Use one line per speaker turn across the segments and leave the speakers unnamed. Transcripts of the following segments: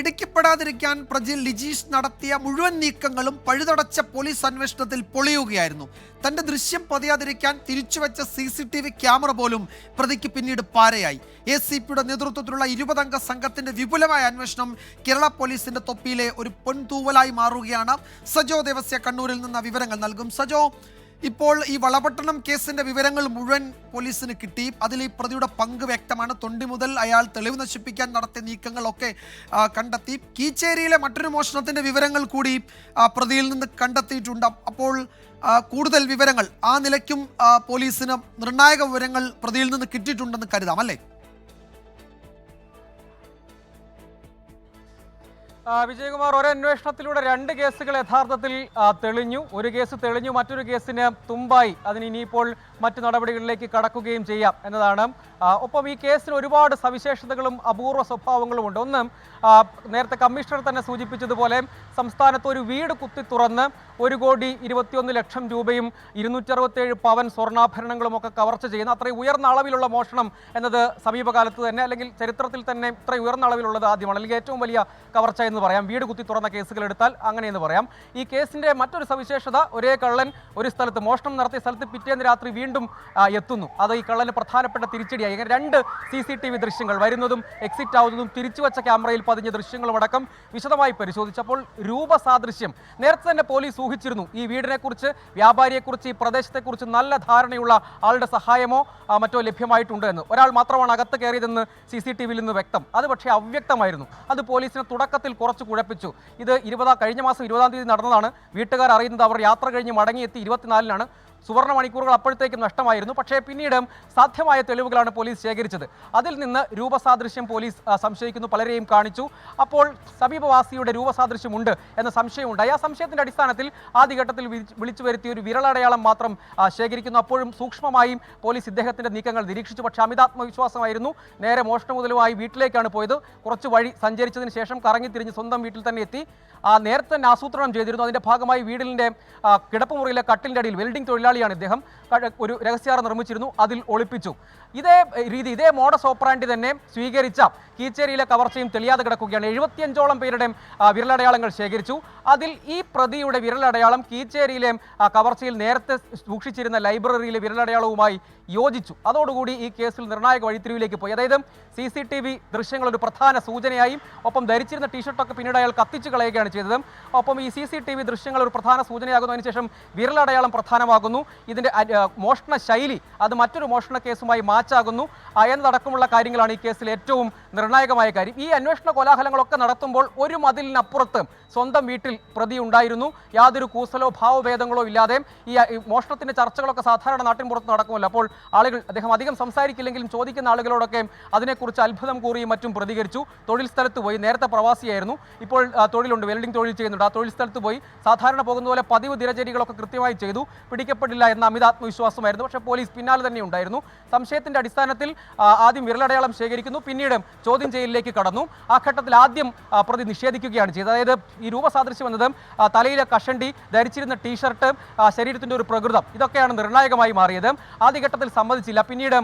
പിടിക്കപ്പെടാതിരിക്കാൻ പ്രജിൽ ലിജീഷ് നടത്തിയ മുഴുവൻ നീക്കങ്ങളും പഴുതടച്ച പോലീസ് അന്വേഷണത്തിൽ പൊളിയുകയായിരുന്നു. തന്റെ ദൃശ്യം പതിയാതിരിക്കാൻ തിരിച്ചുവെച്ച CCTV ക്യാമറ പോലും പ്രതിക്ക് പിന്നീട് പാരയായി. ACPയുടെ നേതൃത്വത്തിലുള്ള 20-അംഗ സംഘത്തിന്റെ വിപുലമായ അന്വേഷണം കേരള പോലീസിന്റെ തൊപ്പിയിലെ ഒരു പൊൻതൂവലായി മാറുകയാണ്. സജോ ദേവസ്യ കണ്ണൂരിൽ നിന്ന് വിവരങ്ങൾ നൽകും. സജോ, ഇപ്പോൾ ഈ വളപട്ടണം കേസിന്റെ വിവരങ്ങൾ മുഴുവൻ പോലീസിന് കിട്ടി. അതിൽ ഈ പ്രതിയുടെ പങ്ക് വ്യക്തമാണ്. തൊണ്ടി മുതൽ അയാൾ തെളിവ് നശിപ്പിക്കാൻ നടത്തിയ നീക്കങ്ങളൊക്കെ കണ്ടെത്തി. കീച്ചേരിയിലെ മറ്റൊരു മോഷണത്തിന്റെ വിവരങ്ങൾ കൂടി പ്രതിയിൽ നിന്ന് കണ്ടെത്തിയിട്ടുണ്ട്. അപ്പോൾ കൂടുതൽ വിവരങ്ങൾ ആ നിലയ്ക്കും പോലീസിന് നിർണായക വിവരങ്ങൾ പ്രതിയിൽ നിന്ന് കിട്ടിയിട്ടുണ്ടെന്ന് കരുതാം, അല്ലേ?
വിജയകുമാർ, ഒരു അന്വേഷണത്തിലൂടെ 2 കേസുകൾ യഥാർത്ഥത്തിൽ തെളിഞ്ഞു. ഒരു കേസ് തെളിഞ്ഞു, മറ്റൊരു കേസിന് തുമ്പായി. അതിന് ഇനിയിപ്പോൾ മറ്റു നടപടികളിലേക്ക് കടക്കുകയും ചെയ്യാം എന്നതാണ്. ഒപ്പം ഈ കേസിന് ഒരുപാട് സവിശേഷതകളും അപൂർവ സ്വഭാവങ്ങളും ഉണ്ട്. ഒന്ന്, നേരത്തെ കമ്മീഷണർ തന്നെ സൂചിപ്പിച്ചതുപോലെ സംസ്ഥാനത്ത് ഒരു വീട് കുത്തി തുറന്ന് 1,21,00,000 രൂപയും 267 പവൻ സ്വർണ്ണാഭരണങ്ങളും ഒക്കെ കവർച്ച ചെയ്യുന്ന അത്രയും ഉയർന്ന അളവിലുള്ള മോഷണം എന്നത് സമീപകാലത്ത് തന്നെ, അല്ലെങ്കിൽ ചരിത്രത്തിൽ തന്നെ ഇത്രയും ഉയർന്ന അളവിലുള്ളത് ആദ്യമാണ്, അല്ലെങ്കിൽ ഏറ്റവും വലിയ കവർച്ച എന്ന് പറയാം. വീട് കുത്തി തുറന്ന കേസുകൾ എടുത്താൽ അങ്ങനെയെന്ന് പറയാം. ഈ കേസിന്റെ മറ്റൊരു സവിശേഷത, ഒരേ കള്ളൻ ഒരു സ്ഥലത്ത് മോഷണം നടത്തിയ സ്ഥലത്ത് പിറ്റേന്ന് രാത്രി വീണ്ടും എത്തുന്നു. അത് ഈ കള്ളന് പ്രധാനപ്പെട്ട തിരിച്ചടിയായി. ഇങ്ങനെ 2 CCTV ദൃശ്യങ്ങൾ, വരുന്നതും എക്സിറ്റ് ആവുന്നതും തിരിച്ചുവച്ച ക്യാമറയിൽ പതിഞ്ഞ ദൃശ്യങ്ങളും അടക്കം വിശദമായി പരിശോധിച്ചപ്പോൾ രൂപസാദൃശ്യം നേരത്തെ തന്നെ പോലീസ് ഊഹിച്ചിരുന്നു. ഈ വീടിനെക്കുറിച്ച്, വ്യാപാരിയെക്കുറിച്ച്, ഈ പ്രദേശത്തെക്കുറിച്ച് നല്ല ധാരണയുള്ള ആളുടെ സഹായമോ മറ്റോ ലഭ്യമായിട്ടുണ്ട് എന്ന്. ഒരാൾ മാത്രമാണ് അകത്ത് കയറിയതെന്ന് CCTVയിൽ നിന്ന് വ്യക്തം. അത് പക്ഷേ അവ്യക്തമായിരുന്നു. അത് പോലീസിനെ തുടക്കത്തിൽ കുറച്ച് കുഴപ്പിച്ചു. ഇത് കഴിഞ്ഞ മാസം 20-ാം തീയതി നടന്നതാണ്. വീട്ടുകാർ അറിയുന്നത് അവർ യാത്ര കഴിഞ്ഞ് മടങ്ങിയെത്തി 24-നാണ്. സുവർണ്ണ മണിക്കൂറുകൾ അപ്പോഴത്തേക്കും നഷ്ടമായിരുന്നു. പക്ഷേ പിന്നീട് സാധ്യമായ തെളിവുകളാണ് പോലീസ് ശേഖരിച്ചത്. അതിൽ നിന്ന് രൂപസാദൃശ്യം പോലീസ് സംശയിക്കുന്നു, പലരെയും കാണിച്ചു. അപ്പോൾ സമീപവാസിയുടെ രൂപസാദൃശ്യമുണ്ട് എന്ന സംശയമുണ്ടായി. ആ സംശയത്തിന്റെ അടിസ്ഥാനത്തിൽ ആദ്യഘട്ടത്തിൽ വിളിച്ചു വരുത്തിയ ഒരു വിരലടയാളം മാത്രം ശേഖരിക്കുന്നു. അപ്പോഴും സൂക്ഷ്മമായും പോലീസ് ഇദ്ദേഹത്തിന്റെ നീക്കങ്ങൾ നിരീക്ഷിച്ചു. പക്ഷേ അമിതാത്മവിശ്വാസമായിരുന്നു. നേരെ മോഷണ മുതലുമായി വീട്ടിലേക്കാണ് പോയത്. കുറച്ച് വഴി സഞ്ചരിച്ചതിന് ശേഷം കറങ്ങിത്തിരിഞ്ഞ് സ്വന്തം വീട്ടിൽ തന്നെ എത്തി. നേരത്തെ തന്നെ ആസൂത്രണം ചെയ്തിരുന്നു. അതിന്റെ ഭാഗമായി വീടിന്റെ കിടപ്പുമുറിയിലെ കട്ടിലിന്റെ അടിയിൽ, വെൽഡിംഗ് തൊഴിലാളിയാണ് ഇദ്ദേഹം, ഒരു രഹസ്യാറ നിർമ്മിച്ചിരുന്നു. അതിൽ ഒളിപ്പിച്ചു. ഇതേ രീതി, ഇതേ മോഡസ് ഓപ്പറാൻഡി തന്നെ സ്വീകരിച്ച കീച്ചേരിയിലെ കവർച്ചയും തെളിയാതെ കിടക്കുകയാണ്. 75ഓളം പേരുടെ വിരലടയാളങ്ങൾ ശേഖരിച്ചു. അതിൽ ഈ പ്രതിയുടെ വിരലടയാളം കീച്ചേരിയിലെ കവർച്ചയിൽ നേരത്തെ സൂക്ഷിച്ചിരുന്ന ലൈബ്രറിയിലെ വിരലടയാളവുമായി യോജിച്ചു. അതോടുകൂടി ഈ കേസിൽ നിർണായക വഴിത്തിരിവിലേക്ക് പോയി. അതായത് CCTV ദൃശ്യങ്ങൾ ഒരു പ്രധാന സൂചനയായും, ഒപ്പം ധരിച്ചിരുന്ന ടീഷർട്ടൊക്കെ പിന്നീട് അയാൾ കത്തിച്ചു കളയുകയാണ് ചെയ്തത്. ഒപ്പം ഈ CCTV ദൃശ്യങ്ങൾ ഒരു പ്രധാന സൂചനയാകുന്നു. അതിനുശേഷം വിരലടയാളം പ്രധാനമാകുന്നു. ഇതിൻ്റെ മോഷണ ശൈലി അത് മറ്റൊരു മോഷണ കേസുമായി മാച്ചാകുന്നു എന്നതടക്കമുള്ള കാര്യങ്ങളാണ് ഈ കേസിൽ ഏറ്റവും നിർണായകമായ കാര്യം. ഈ അന്വേഷണ കോലാഹലങ്ങളൊക്കെ നടത്തുമ്പോൾ ഒരു മതിലിനപ്പുറത്ത് സ്വന്തം വീട്ടിൽ പ്രതി ഉണ്ടായിരുന്നു. യാതൊരു കൂസലോ ഭാവഭേദങ്ങളോ ഇല്ലാതെ. ഈ മോഷണത്തിന്റെ ചർച്ചകളൊക്കെ സാധാരണ നാട്ടിൻ പുറത്ത് നടക്കുമല്ലോ. അപ്പോൾ ആളുകൾ, അദ്ദേഹം അധികം സംസാരിക്കില്ലെങ്കിലും ചോദിക്കുന്ന ആളുകളോടൊക്കെ അതിനെക്കുറിച്ച് അത്ഭുതം കൂറിയും മറ്റും പ്രതികരിച്ചു. തൊഴിൽ സ്ഥലത്ത് പോയി, നേരത്തെ പ്രവാസിയായിരുന്നു, ഇപ്പോൾ തൊഴിലുണ്ട്, വെൽഡിംഗ് തൊഴിൽ ചെയ്യുന്നുണ്ട്. ആ തൊഴിൽ സ്ഥലത്ത് പോയി സാധാരണ പോകുന്ന പോലെ പതിവ് ദിനചര്യകളൊക്കെ കൃത്യമായി ചെയ്തു. പിടിക്കപ്പെടില്ല എന്ന അമിതാത്മവിശ്വാസമായിരുന്നു. പക്ഷേ പോലീസ് പിന്നാലെ തന്നെ ഉണ്ടായിരുന്നു. സംശയത്തിന്റെ അടിസ്ഥാനത്തിൽ ആദ്യം വിരലടയാളം ശേഖരിക്കുന്നു, പിന്നീട് ചോദ്യം ചെയ്യലിലേക്ക് കടന്നു. ആ ഘട്ടത്തിൽ ആദ്യം പ്രതി നിഷേധിക്കുകയാണ് ചെയ്തത്. അതായത് ഈ രൂപസാദൃശ്യം എന്നത് തലയിലെ കഷണ്ടി, ധരിച്ചിരുന്ന ടീഷർട്ട്, ശരീരത്തിന്റെ ഒരു പ്രകൃതം, ഇതൊക്കെയാണ് നിർണായകമായി മാറിയത്. ആദ്യഘട്ടത്തിൽ സമ്മതിച്ചില്ല. പിന്നീട്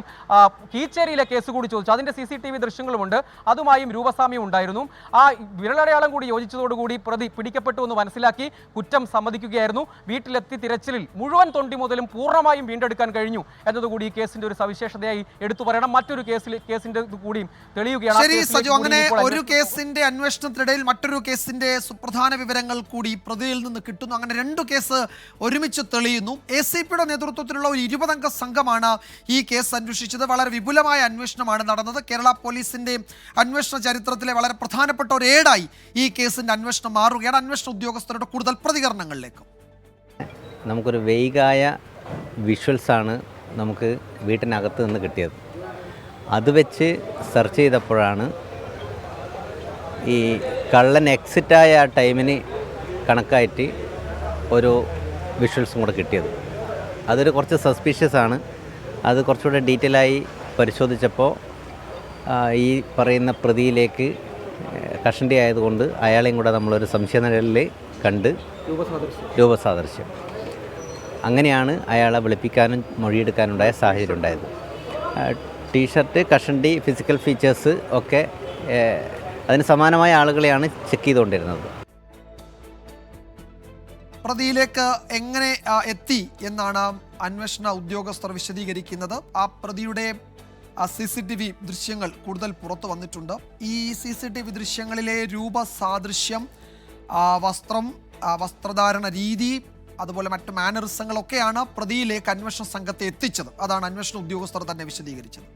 കീച്ചേരിയിലെ കേസ് കൂടി ചോദിച്ചു. അതിന്റെ CCTV ദൃശ്യങ്ങളുമുണ്ട്. അതുമായും രൂപസാമ്യം ഉണ്ടായിരുന്നു. ആ വിരലടയാളം കൂടി യോജിച്ചതോടുകൂടി പ്രതി പിടിക്കപ്പെട്ടു എന്ന് മനസ്സിലാക്കി കുറ്റം സമ്മതിക്കുകയായിരുന്നു. വീട്ടിലെത്തി തിരച്ചിലിൽ മുഴുവൻ തൊണ്ടി മുതലും പൂർണ്ണമായും വീണ്ടെടുക്കാൻ കഴിഞ്ഞു എന്നതുകൂടി ഈ കേസിന്റെ ഒരു സവിശേഷതയായി എടുത്തു പറയണം. മറ്റൊരു കേസിന്റെ കൂടിയും തെളിയുകയാണ്.
ശരി സജു, അങ്ങനെ ഒരു കേസിന്റെ അന്വേഷണത്തിനിടയിൽ മറ്റൊരു കേസിന്റെ സുപ്രധാന വിവരങ്ങൾ കൂടി പ്രതിയിൽ നിന്ന് കിട്ടുന്നു. അങ്ങനെ 2 കേസ് ഒരുമിച്ച് തെളിയുന്നു. ACPയുടെ നേതൃത്വത്തിലുള്ള ഒരു 20-അംഗ സംഘമാണ് ഈ കേസ് അന്വേഷിച്ചത്. വളരെ വിപുലമായ അന്വേഷണമാണ് നടന്നത്. കേരള പോലീസിന്റെ അന്വേഷണ ചരിത്രത്തിലെ വളരെ പ്രധാനപ്പെട്ട ഒരു ഏടായി ഈ കേസിന്റെ അന്വേഷണം മാറുകയാണ്. അന്വേഷണ ഉദ്യോഗസ്ഥരുടെ കൂടുതൽ പ്രതികരണങ്ങളിലേക്ക്
നമുക്കൊരു വൈകായ വിഷ്വൽസാണ് നമുക്ക് വീട്ടിനകത്ത് നിന്ന് കിട്ടിയത്. അത് വെച്ച് സെർച്ച് ചെയ്തപ്പോഴാണ് ഈ കള്ളൻ എക്സിറ്റായ ആ ടൈമിന് കണക്കായിട്ട് ഒരു വിഷ്വൽസും കൂടെ കിട്ടിയത്. അതൊരു കുറച്ച് സസ്പീഷ്യസ് ആണ്. അത് കുറച്ചുകൂടെ ഡീറ്റെയിലായി പരിശോധിച്ചപ്പോൾ ഈ പറയുന്ന പ്രതിയിലേക്ക് കഷണ്ടി ആയതുകൊണ്ട് അയാളെയും കൂടെ നമ്മളൊരു സംശയനിഴലിൽ കണ്ട് രൂപസാദൃശ്യം, അങ്ങനെയാണ് അയാളെ വിളിപ്പിക്കാനും മൊഴിയെടുക്കാനുണ്ടായ സാഹചര്യം ഉണ്ടായത്. ടീഷർട്ട്, കഷണ്ടി, ഫിസിക്കൽ ഫീച്ചേഴ്സ് ഒക്കെ അതിന് സമാനമായ ആളുകളെയാണ് ചെക്ക് ചെയ്തുകൊണ്ടിരുന്നത്.
പ്രതിയിലേക്ക് എങ്ങനെ എത്തി എന്നാണ് അന്വേഷണ ഉദ്യോഗസ്ഥർ വിശദീകരിക്കുന്നത്. ആ പ്രതിയുടെ CCTV ദൃശ്യങ്ങൾ കൂടുതൽ പുറത്തു വന്നിട്ടുണ്ട്. ഈ CCTV ദൃശ്യങ്ങളിലെ രൂപസാദൃശ്യം, വസ്ത്രം, വസ്ത്രധാരണ രീതി, അതുപോലെ മറ്റ് മാനറിസങ്ങളൊക്കെയാണ് പ്രതിയിലേക്ക് അന്വേഷണ സംഘത്തെ എത്തിച്ചത്. അതാണ് അന്വേഷണ ഉദ്യോഗസ്ഥർ തന്നെ വിശദീകരിച്ചത്.